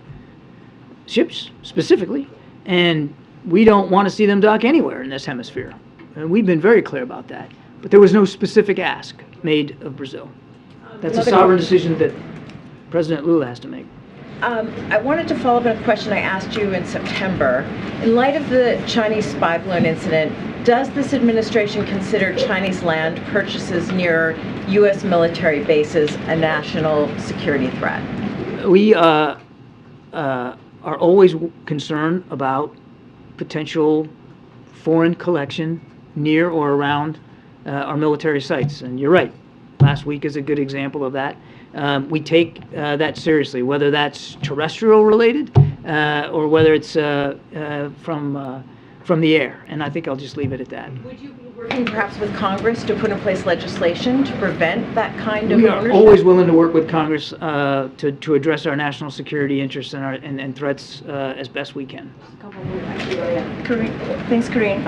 ships specifically, and we don't want to see them dock anywhere in this hemisphere. And we've been very clear about that. But there was no specific ask made of Brazil. That's a sovereign decision that President Lula has to make. I wanted to follow up on a question I asked you in September. In light of the Chinese spy balloon incident, does this administration consider Chinese land purchases near U.S. military bases a national security threat? We are always concerned about potential foreign collection near or around our military sites. And you're right, last week is a good example of that. We take that seriously, whether that's terrestrial related or whether it's from the air. And I think I'll just leave it at that. Would you be working perhaps with Congress to put in place legislation to prevent that kind of We are ownership? always willing to work with Congress to address our national security interests and threats as best we can. Karine. Thanks, Karine.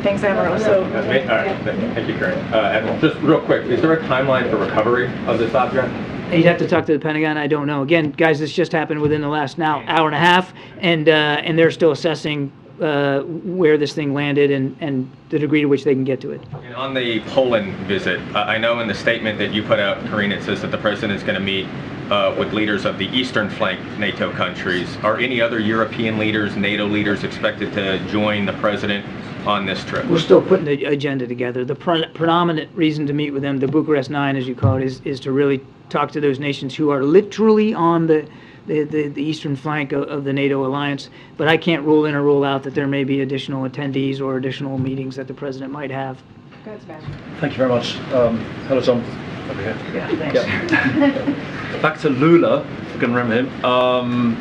Thanks, Admiral. So, all right, thank you, Karine. Admiral, just real quick, is there a timeline for recovery of this object? You'd have to talk to the Pentagon. I don't know. Again, guys, this just happened within the last hour and a half, and they're still assessing where this thing landed and the degree to which they can get to it. And on the Poland visit, I know in the statement that you put out, Karine, it says that the president is going to meet with leaders of the eastern flank NATO countries. Are any other European leaders, NATO leaders, expected to join the president on this trip? We're still putting the agenda together. The predominant reason to meet with them, the Bucharest Nine, as you call it, is to really talk to those nations who are literally on the eastern flank of the NATO alliance. But I can't rule in or rule out that there may be additional attendees or additional meetings that the president might have. Go ahead, Sebastian. Thank you very much. Hello, John. Over here. Yeah, thanks. Yeah. Back to Lula, if you can remember him.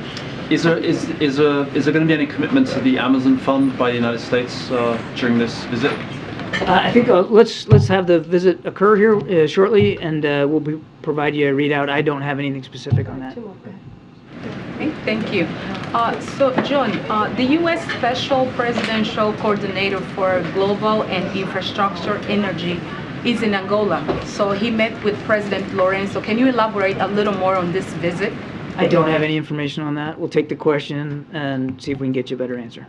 Is there going to be any commitment to the Amazon Fund by the United States during this visit? I think let's have the visit occur here shortly, and we'll provide you a readout. I don't have anything specific on that. Okay, thank you. So, John, the U.S. Special Presidential Coordinator for Global and Infrastructure Energy is in Angola. So he met with President Lorenzo. Can you elaborate a little more on this visit? I don't have any information on that. We'll take the question and see if we can get you a better answer.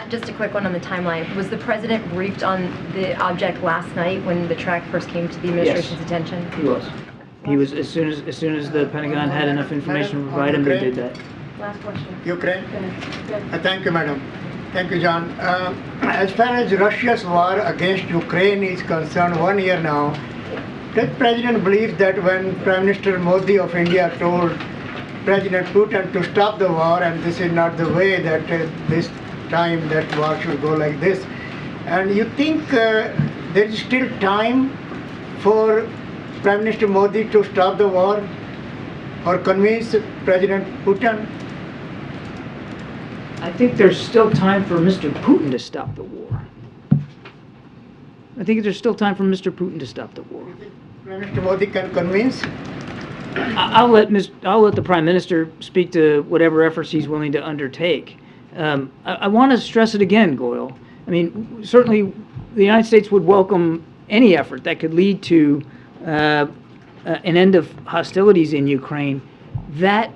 Just a quick one on the timeline. Was the president briefed on the object last night when the track first came to the administration's attention? He was. He was as soon as the Pentagon had enough information to provide him, they did that. Last question. Ukraine. Thank you, madam. Thank you, John. As far as Russia's war against Ukraine is concerned, 1 year now, does President believe that when Prime Minister Modi of India told President Putin to stop the war, and this is not the way that this time that war should go like this, and you think there is still time for Prime Minister Modi to stop the war or convince President Putin? I think there's still time for Mr. Putin to stop the war. I think there's still time for Mr. Putin to stop the war. Prime Minister Modi can convince? I'll let the Prime Minister speak to whatever efforts he's willing to undertake. I want to stress it again, Goyle. I mean, certainly the United States would welcome any effort that could lead to an end of hostilities in Ukraine that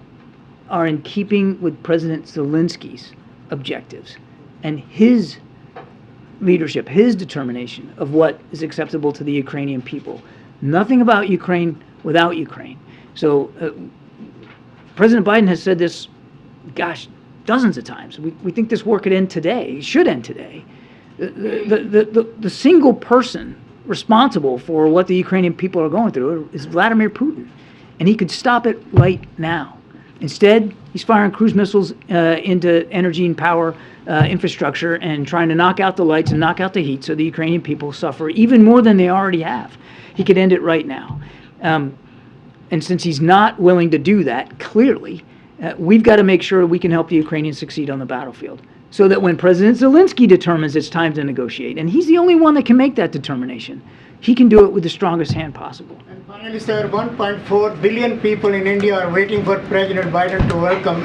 are in keeping with President Zelensky's objectives and his leadership, his determination of what is acceptable to the Ukrainian people. Nothing about Ukraine without Ukraine. So President Biden has said this, gosh, dozens of times. We think this war could end today, should end today. The single person responsible for what the Ukrainian people are going through is Vladimir Putin, and he could stop it right now. Instead, he's firing cruise missiles into energy and power infrastructure and trying to knock out the lights and knock out the heat so the Ukrainian people suffer even more than they already have. He could end it right now. And since he's not willing to do that, clearly, we've got to make sure we can help the Ukrainians succeed on the battlefield so that when President Zelensky determines it's time to negotiate, and he's the only one that can make that determination, he can do it with the strongest hand possible. And finally, sir, 1.4 billion people in India are waiting for President Biden to welcome.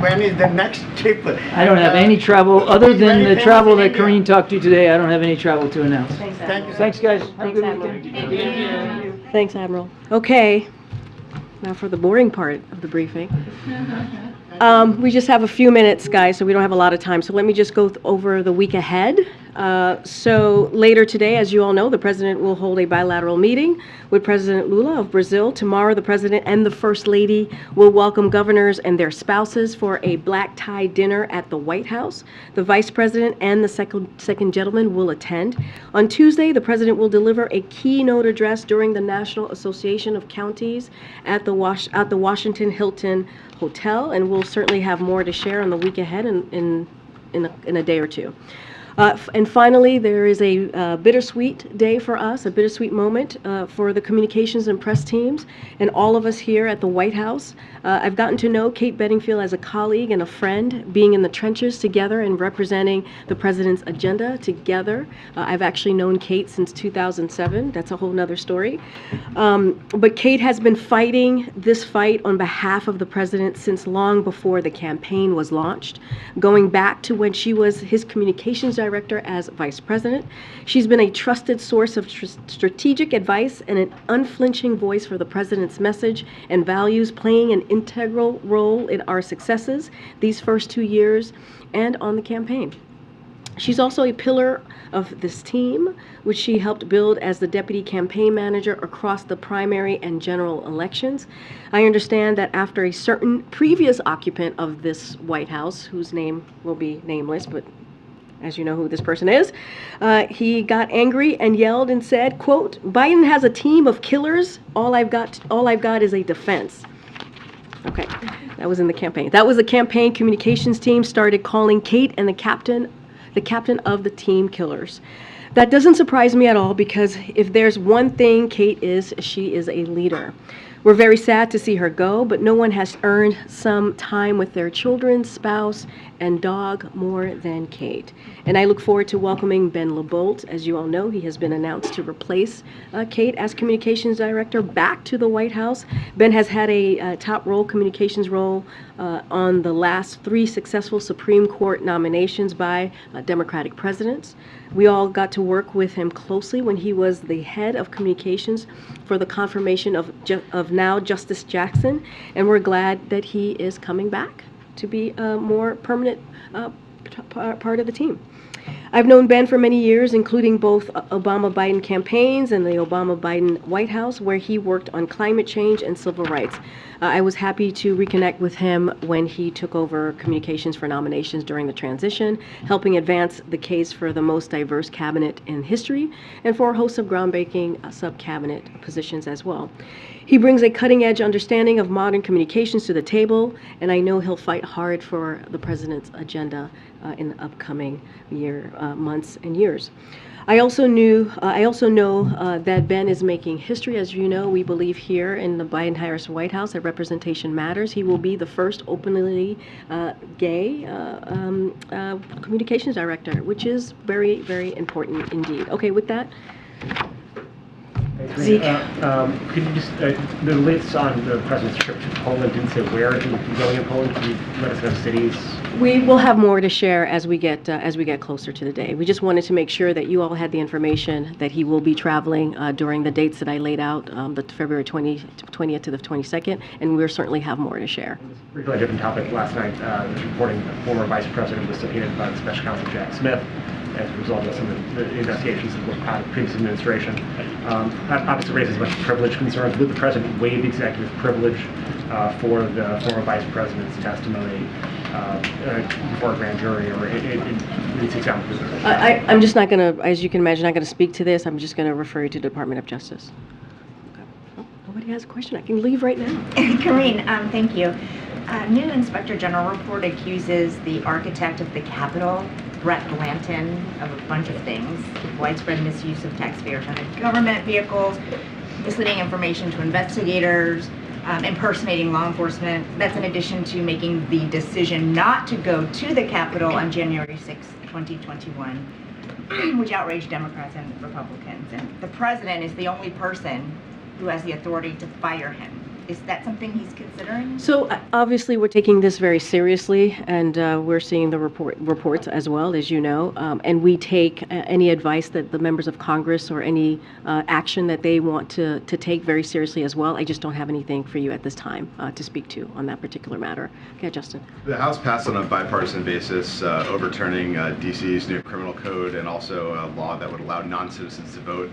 When is the next trip? I don't have any travel, other than the travel that Karine talked to today, I don't have any travel to announce. Thank you. Thanks, guys. Have a good Admiral. weekend. Thanks, Admiral. Okay, now for the boring part of the briefing. We just have a few minutes, guys, so we don't have a lot of time. So let me just go over the week ahead. So later today, as you all know, the President will hold a bilateral meeting with President Lula of Brazil. Tomorrow, the President and the First Lady will welcome governors and their spouses for a black tie dinner at the White House. The Vice President and the second gentleman will attend. On Tuesday, the President will deliver a keynote address during the National Association of Counties at the Washington Hilton Hotel, and we'll certainly have more to share on the week ahead in a day or two. And finally, there is a bittersweet day for us, a bittersweet moment for the communications and press teams and all of us here at the White House. I've gotten to know Kate Bedingfield as a colleague and a friend, being in the trenches together and representing the President's agenda together. I've actually known Kate since 2007. That's a whole nother story. But Kate has been fighting this fight on behalf of the President since long before the campaign was launched, going back to when she was his communications director as Vice President. She's been a trusted source of strategic advice and an unflinching voice for the President's message and values, playing an integral role in our successes these first 2 years and on the campaign. She's also a pillar of this team, which she helped build as the deputy campaign manager across the primary and general elections. I understand that after a certain previous occupant of this White House, whose name will be nameless, but as you know who this person is, he got angry and yelled and said, quote, "Biden has a team of killers. All I've got is a defense." Okay, that was in the campaign. That was the campaign communications team started calling Kate and the captain of the team killers. That doesn't surprise me at all, because if there's one thing Kate is, she is a leader. We're very sad to see her go, but no one has earned some time with their children, spouse, and dog more than Kate. And I look forward to welcoming Ben LeBolt. As you all know, he has been announced to replace Kate as communications director back to the White House. Ben has had a top role, communications role, on the last 3 successful Supreme Court nominations by Democratic presidents. We all got to work with him closely when he was the head of communications for the confirmation of now Justice Jackson, and we're glad that he is coming back to be a more permanent part of the team. I've known Ben for many years, including both Obama-Biden campaigns and the Obama-Biden White House, where he worked on climate change and civil rights. I was happy to reconnect with him when he took over communications for nominations during the transition, helping advance the case for the most diverse cabinet in history and for a host of groundbreaking sub-cabinet positions as well. He brings a cutting-edge understanding of modern communications to the table, and I know he'll fight hard for the President's agenda in the upcoming months and years. I also know that Ben is making history. As you know, we believe here in the Biden-Harris White House that representation matters. He will be the first openly gay communications director, which is very, very important indeed. Okay, with that. Zeke. Could you just, the latest on the President's trip to Poland didn't say where he would be going in Poland. Can you let us know cities? We will have more to share as we get closer to the day. We just wanted to make sure that you all had the information that he will be traveling during the dates that I laid out, the February 20th to the 22nd, and we'll certainly have more to share. Briefly, a different topic. Last night, there was reporting that former Vice President was subpoenaed by the Special Counsel Jack Smith as a result of some of the investigations of the previous administration. That obviously raises a bunch of privilege concerns. Would the President waive executive privilege for the former Vice President's testimony before a grand jury, or it takes out? I'm just not going to, as you can imagine, not going to speak to this. I'm just going to refer you to the Department of Justice. Okay. Oh, nobody has a question. I can leave right now. Karine, thank you. New Inspector General report accuses the architect of the Capitol, Brett Blanton, of a bunch of things: widespread misuse of taxpayer-funded government vehicles, misleading information to investigators, impersonating law enforcement. That's in addition to making the decision not to go to the Capitol on January 6, 2021, which outraged Democrats and Republicans. And the President is the only person who has the authority to fire him. Is that something he's considering? So obviously, we're taking this very seriously, and we're seeing the reports as well, as you know, and we take any advice that the members of Congress or any action that they want to take very seriously as well. I just don't have anything for you at this time to speak to on that particular matter. Okay, Justin. The House passed on a bipartisan basis, overturning DC's new criminal code and also a law that would allow non-citizens to vote.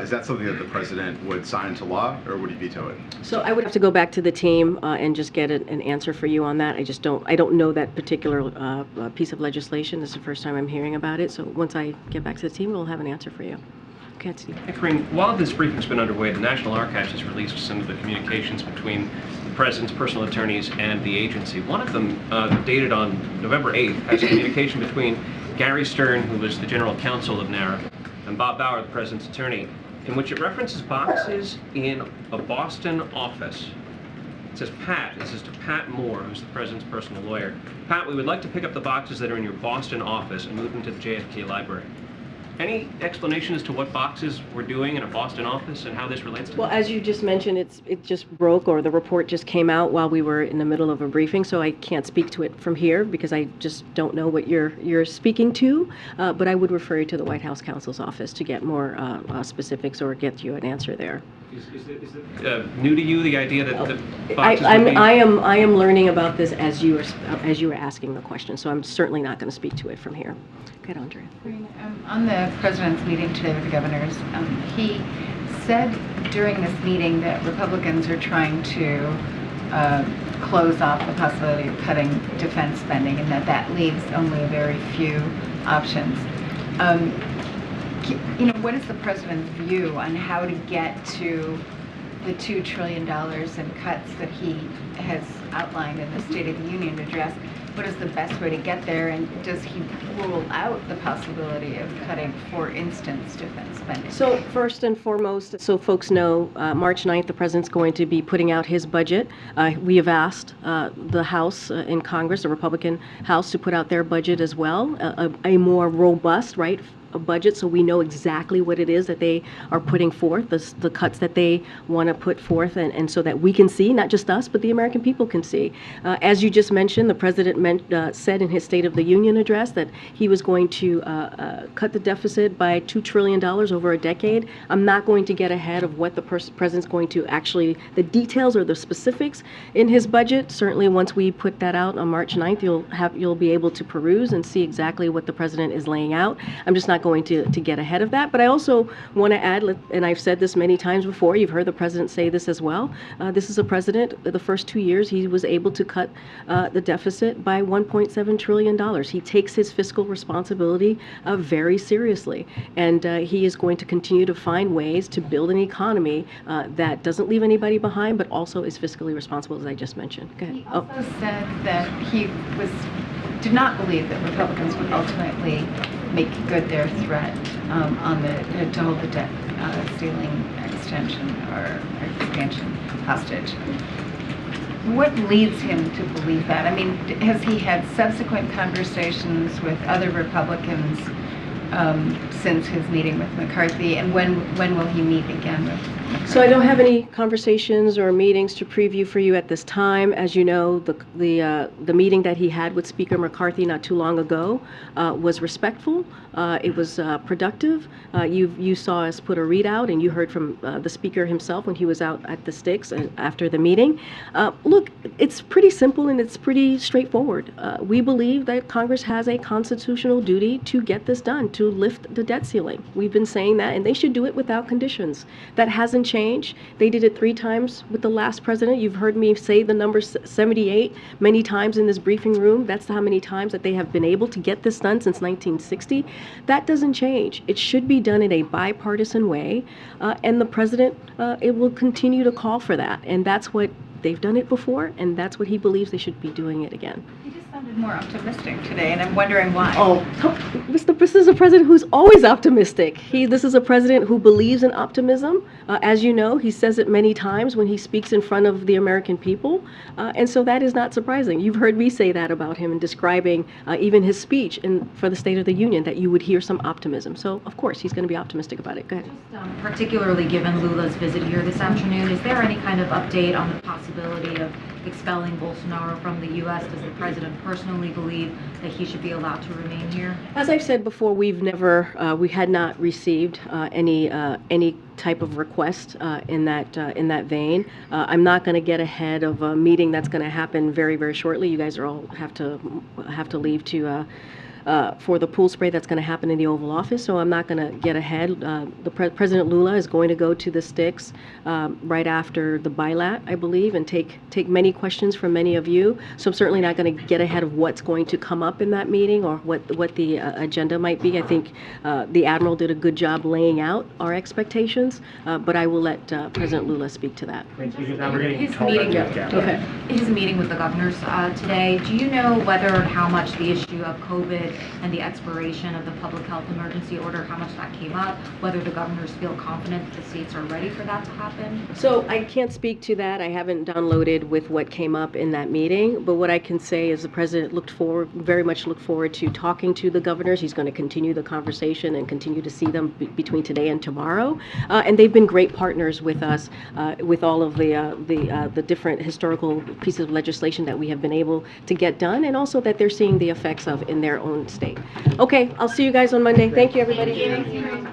Is that something that the president would sign into law, or would he veto it? So I would have to go back to the team and just get an answer for you on that. I don't know that particular piece of legislation. This is the first time I'm hearing about it. So once I get back to the team, we'll have an answer for you. Okay, Steve. Hey, Karine, while this briefing's been underway, the National Archives has released some of the communications between the president's personal attorneys and the agency. One of them, dated on November 8th, has a communication between Gary Stern, who was the general counsel of NARA, and Bob Bauer, the president's attorney, in which it references boxes in a Boston office. It says, Pat, this is to Pat Moore, who's the president's personal lawyer. Pat, we would like to pick up the boxes that are in your Boston office and move them to the JFK library. Any explanation as to what boxes we're doing in a Boston office and how this relates to Well, as you just mentioned, it just broke, or the report just came out while we were in the middle of a briefing, so I can't speak to it from here because I just don't know what you're speaking to. But I would refer you to the White House counsel's office to get more specifics or get you an answer there. Is it new to you, the idea that the boxes I would be... I am learning about this as you were asking the question, so I'm certainly not going to speak to it from here. Okay, Andrea. On the president's meeting today with the governors, he said during this meeting that Republicans are trying to close off the possibility of cutting defense spending, and that leaves only a very few options. What is the president's view on how to get to the $2 trillion in cuts that he has outlined in the State of the Union address? What is the best way to get there, and does he rule out the possibility of cutting, for instance, defense spending? So first and foremost, so folks know, March 9th, the president's going to be putting out his budget. We have asked the House in Congress, the Republican House, to put out their budget as well, a more robust, right, a budget, so we know exactly what it is that they are putting forth, the cuts that they want to put forth, and so that we can see, not just us, but the American people can see. As you just mentioned, the president said in his State of the Union address that he was going to cut the deficit by $2 trillion over a decade. I'm not going to get ahead of what the president's going to actually, the details or the specifics in his budget. Certainly once we put that out on March 9th, you'll be able to peruse and see exactly what the president is laying out. I'm just not going to get ahead of that, but I also want to add, and I've said this many times before, you've heard the president say this as well, this is a president, the first 2 years he was able to cut the deficit by $1.7 trillion. He takes his fiscal responsibility very seriously, and he is going to continue to find ways to build an economy that doesn't leave anybody behind, but also is fiscally responsible, as I just mentioned. Go ahead. He also said that he did not believe that Republicans would ultimately make good their threat on to hold the debt ceiling extension or expansion hostage. What leads him to believe that? I mean, has he had subsequent conversations with other Republicans since his meeting with McCarthy, and when will he meet again with McCarthy? So I don't have any conversations or meetings to preview for you at this time. As you know, the meeting that he had with Speaker McCarthy not too long ago was respectful. It was productive. You saw us put a readout, and you heard from the Speaker himself when he was out at the Sticks after the meeting. Look, it's pretty simple and it's pretty straightforward. We believe that Congress has a constitutional duty to get this done, to lift the debt ceiling. We've been saying that, and they should do it without conditions. That hasn't changed. They did it 3 times with the last president. You've heard me say the number 78 many times in this briefing room. That's how many times that they have been able to get this done since 1960. That doesn't change. It should be done in a bipartisan way, and the president, it will continue to call for that. And that's what they've done it before, and that's what he believes they should be doing it again. He just sounded more optimistic today, and I'm wondering why. This is a president who's always optimistic. This is a president who believes in optimism. As you know, he says it many times when he speaks in front of the American people, and so that is not surprising. You've heard me say that about him in describing even his speech for the State of the Union, that you would hear some optimism. So, of course, he's going to be optimistic about it. Go ahead. Particularly given Lula's visit here this afternoon, is there any kind of update on the possibility of expelling Bolsonaro from the U.S.? Does the president personally believe that he should be allowed to remain here? As I've said before, we had not received any type of request in that vein. I'm not going to get ahead of a meeting that's going to happen very, very shortly. You guys are all have to leave to. For the pool spray that's going to happen in the Oval Office, so I'm not going to get ahead. President Lula is going to go to the sticks right after the bilat, I believe, and take many questions from many of you. So I'm certainly not going to get ahead of what's going to come up in that meeting or what the agenda might be. I think the Admiral did a good job laying out our expectations, but I will let President Lula speak to that. His meeting with the governors today, do you know whether and how much the issue of COVID and the expiration of the public health emergency order, how much that came up, whether the governors feel confident that the states are ready for that to happen? So I can't speak to that. I haven't downloaded with what came up in that meeting, but what I can say is the president very much looked forward to talking to the governors. He's going to continue the conversation and continue to see them between today and tomorrow. And they've been great partners with us with all of the different historical pieces of legislation that we have been able to get done, and also that they're seeing the effects of in their own state. Okay, I'll see you guys on Monday. Thank you, everybody. Thank you.